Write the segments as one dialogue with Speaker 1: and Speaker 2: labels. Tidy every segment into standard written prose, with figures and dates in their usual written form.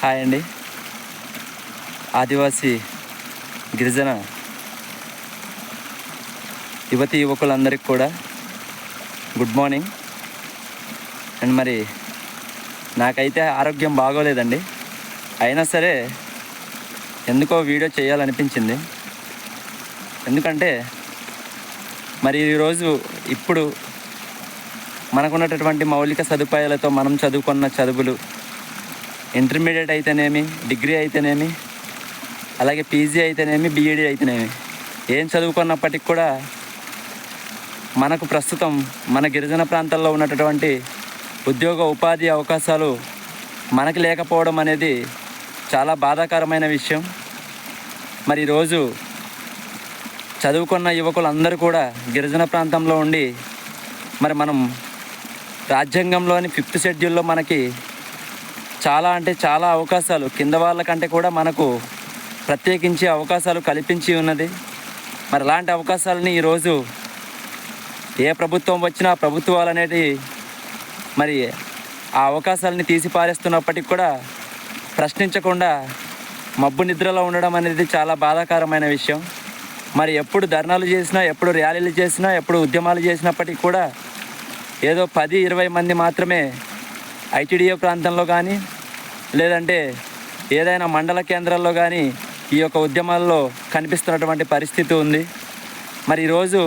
Speaker 1: Hi అండి. ఆదివాసీ గిరిజన యువతి యువకులందరికీ కూడా గుడ్ మార్నింగ్. అండ్ మరి నాకైతే ఆరోగ్యం బాగోలేదండి, అయినా సరే ఎందుకో వీడియో చేయాలనిపించింది. ఎందుకంటే మరి ఈరోజు ఇప్పుడు మనకున్నటువంటి మౌలిక సదుపాయాలతో మనం చదువుకున్న చదువులు, ఇంటర్మీడియట్ అయితేనేమి, డిగ్రీ అయితేనేమి, అలాగే పీజీ అయితేనేమి, బీఈడీ అయితేనేమి, ఏం చదువుకున్నప్పటికి కూడా మనకు ప్రస్తుతం మన గిరిజన ప్రాంతాల్లో ఉన్నటువంటి ఉద్యోగ ఉపాధి అవకాశాలు మనకి లేకపోవడం అనేది చాలా బాధాకరమైన విషయం. మరి ఈరోజు చదువుకున్న యువకులందరూ కూడా గిరిజన ప్రాంతంలో ఉండి మరి మనం రాజ్యాంగంలోని 5th షెడ్యూల్లో మనకి చాలా అంటే చాలా అవకాశాలు కింద వాళ్ళకంటే కూడా మనకు ప్రత్యేకించి అవకాశాలు కల్పించి ఉన్నది. మరి అలాంటి అవకాశాలని ఈరోజు ఏ ప్రభుత్వం వచ్చినా ప్రభుత్వాలు అనేది మరి ఆ అవకాశాలని తీసి పారేస్తున్నప్పటికి కూడా ప్రశ్నించకుండా మబ్బు నిద్రలో ఉండడం అనేది చాలా బాధాకరమైన విషయం. మరి ఎప్పుడు ధర్నాలు చేసినా, ఎప్పుడు ర్యాలీలు చేసినా, ఎప్పుడు ఉద్యమాలు చేసినప్పటికీ కూడా ఏదో 10-20 మంది మాత్రమే ఐటీడీఏ ప్రాంతంలో కానీ లేదంటే ఏదైనా మండల కేంద్రాల్లో కానీ ఈ యొక్క ఉద్యమాల్లో కనిపిస్తున్నటువంటి పరిస్థితి ఉంది. మరి ఈరోజు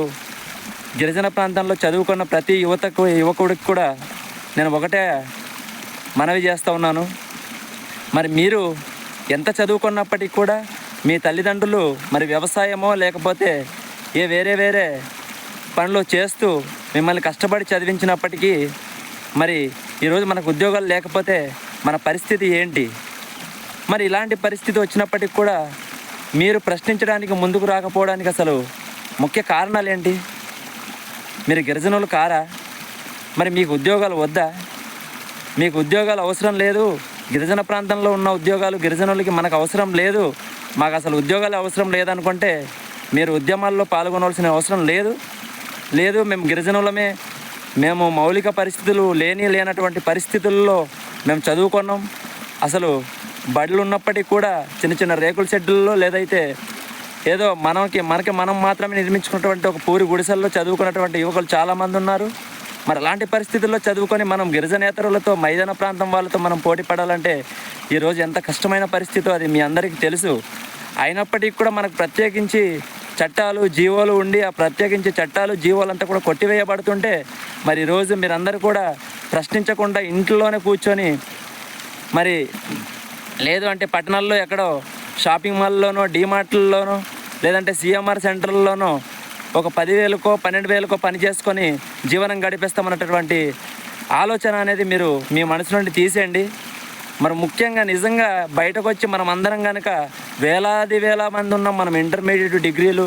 Speaker 1: గిరిజన ప్రాంతంలో చదువుకున్న ప్రతి యువకుడికి కూడా నేను ఒకటే మనవి చేస్తూ ఉన్నాను. మరి మీరు ఎంత చదువుకున్నప్పటికీ కూడా మీ తల్లిదండ్రులు మరి వ్యవసాయమో లేకపోతే వేరే పనులు చేస్తూ మిమ్మల్ని కష్టపడి చదివించినప్పటికీ మరి ఈరోజు మనకు ఉద్యోగాలు లేకపోతే మన పరిస్థితి ఏంటి? మరి ఇలాంటి పరిస్థితి వచ్చినప్పటికి కూడా మీరు ప్రశ్నించడానికి ముందుకు రాకపోవడానికి అసలు ముఖ్య కారణాలు ఏంటి? మీరు గిరిజనులు కారా? మరి మీకు ఉద్యోగాలు వద్దా? మీకు ఉద్యోగాలు అవసరం లేదు, గిరిజన ప్రాంతంలో ఉన్న ఉద్యోగాలు గిరిజనులకి మనకు అవసరం లేదు, మాకు అసలు ఉద్యోగాలు అవసరం లేదనుకుంటే మీరు ఉద్యమాల్లో పాల్గొనవలసిన అవసరం లేదు. మేము గిరిజనులమే, మేము మౌలిక పరిస్థితులు లేనటువంటి పరిస్థితుల్లో మేము చదువుకున్నాం. అసలు బడులు ఉన్నప్పటికీ కూడా చిన్న చిన్న రేకుల షెడ్యూల్లో లేదైతే ఏదో మనకి మనం మాత్రమే నిర్మించుకున్నటువంటి ఒక పూరి గుడిసెల్లో చదువుకున్నటువంటి యువకులు చాలామంది ఉన్నారు. మరి అలాంటి పరిస్థితుల్లో చదువుకొని మనం గిరిజనేతరులతో, మైదాన ప్రాంతం వాళ్ళతో మనం పోటీ పడాలంటే ఈరోజు ఎంత కష్టమైన పరిస్థితో అది మీ అందరికీ తెలుసు. అయినప్పటికీ కూడా మనకు ప్రత్యేకించి చట్టాలు, జీవోలు ఉండి ఆ ప్రత్యేకించి చట్టాలు, జీవోలు అంతా కూడా కొట్టివేయబడుతుంటే మరి ఈరోజు మీరందరూ కూడా ప్రశ్నించకుండా ఇంట్లోనే కూర్చొని మరి లేదు అంటే పట్టణాల్లో ఎక్కడో షాపింగ్ మాల్లోనో, డీమార్ట్లలోనో లేదంటే సిఎంఆర్ సెంటర్లోనో ఒక 10,000కో 12,000కో పని చేసుకొని జీవనం గడిపేస్తామన్నటువంటి ఆలోచన అనేది మీరు మీ మనసు నుండి తీసేయండి. మరి ముఖ్యంగా నిజంగా బయటకు వచ్చి మనం అందరం కనుక వేల మంది ఉన్నాం. మనం ఇంటర్మీడియట్, డిగ్రీలు,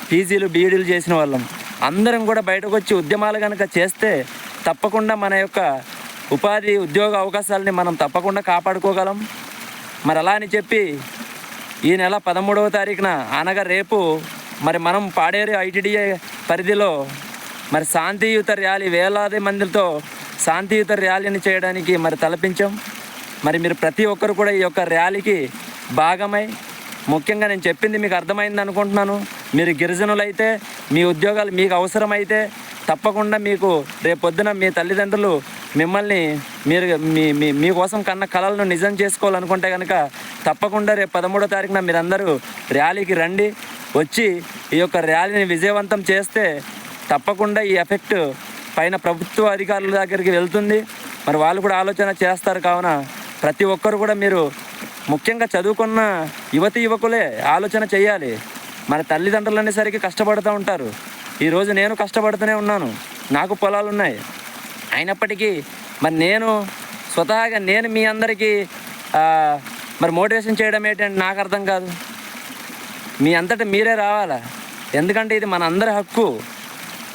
Speaker 1: పీజీలు, బీఈడీలు చేసిన వాళ్ళం అందరం కూడా బయటకు వచ్చి ఉద్యమాలు కనుక చేస్తే తప్పకుండా మన యొక్క ఉపాధి, ఉద్యోగ అవకాశాలని మనం తప్పకుండా కాపాడుకోగలం. మరి అలా అని చెప్పి ఈ నెల 13వ తారీఖున అనగా రేపు మరి మనం పాడేరు ఐటీడీఏ పరిధిలో మరి శాంతియుత ర్యాలీ, వేలాది మందితో శాంతియుత ర్యాలీని చేయడానికి మరి తలపించాం. మరి మీరు ప్రతి ఒక్కరు కూడా ఈ యొక్క ర్యాలీకి భాగమై, ముఖ్యంగా నేను చెప్పింది మీకు అర్థమైంది అనుకుంటున్నాను. మీరు గిరిజనులైతే మీ ఉద్యోగాలు మీకు అవసరమైతే తప్పకుండా మీకు రేపొద్దున మీ తల్లిదండ్రులు మిమ్మల్ని మీకోసం కన్న కలలను నిజం చేసుకోవాలనుకుంటే కనుక తప్పకుండా రేపు 13వ తారీఖున మీరందరూ ర్యాలీకి రండి. వచ్చి ఈ యొక్క ర్యాలీని విజయవంతం చేస్తే తప్పకుండా ఈ ఎఫెక్ట్ పైన ప్రభుత్వ అధికారుల దగ్గరికి వెళ్తుంది. మరి వాళ్ళు కూడా ఆలోచన చేస్తారు. కావున ప్రతి ఒక్కరు కూడా మీరు ముఖ్యంగా చదువుకున్న యువకులే ఆలోచన చేయాలి. మన తల్లిదండ్రులు అనేసరికి కష్టపడుతూ ఉంటారు. ఈరోజు నేను కష్టపడుతూనే ఉన్నాను, నాకు పొలాలు ఉన్నాయి. అయినప్పటికీ మరి నేను స్వతహాగా మీ అందరికీ మరి మోటివేషన్ చేయడం ఏంటంటే నాకు అర్థం కాదు. మీ అంతటా మీరే రావాలా, ఎందుకంటే ఇది మన అందరి హక్కు.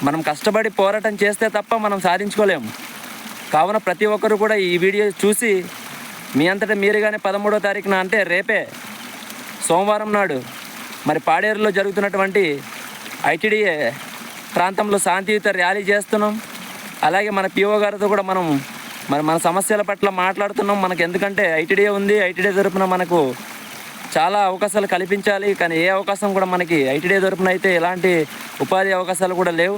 Speaker 1: మనం కష్టపడి పోరాటం చేస్తే తప్ప మనం సాధించుకోలేము. కావున ప్రతి ఒక్కరు కూడా ఈ వీడియో చూసి మీ అంతటా మీరుగానే 13వ తారీఖున అంటే రేపే సోమవారం నాడు మరి పాడేరులో జరుగుతున్నటువంటి ఐటీడీఏ ప్రాంతంలో శాంతియుత ర్యాలీ చేస్తున్నాం. అలాగే మన పిఓ గారితో కూడా మనం మరి మన సమస్యల పట్ల మాట్లాడుతున్నాం. మనకు ఎందుకంటే ఐటీడీఏ ఉంది, ఐటీడీఏ తరపున మనకు చాలా అవకాశాలు కల్పించాలి. కానీ ఏ అవకాశం కూడా మనకి ఐటీడీఏ తరపున అయితే ఎలాంటి ఉపాధి అవకాశాలు కూడా లేవు.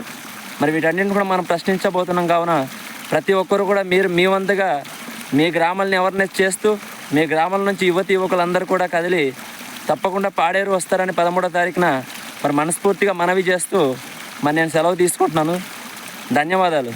Speaker 1: మరి వీటన్నింటిని కూడా మనం ప్రశ్నించబోతున్నాం. కావున ప్రతి ఒక్కరు కూడా మీరు మీ వంతుగా మీ గ్రామాలని అవేర్నెస్ చేస్తూ మీ గ్రామాల నుంచి యువకులందరూ కూడా కదిలి తప్పకుండా పాడేరు వస్తారని 13వ తారీఖున మరి మనస్ఫూర్తిగా మనవి చేస్తూ మరి నేను సెలవు తీసుకుంటున్నాను. ధన్యవాదాలు.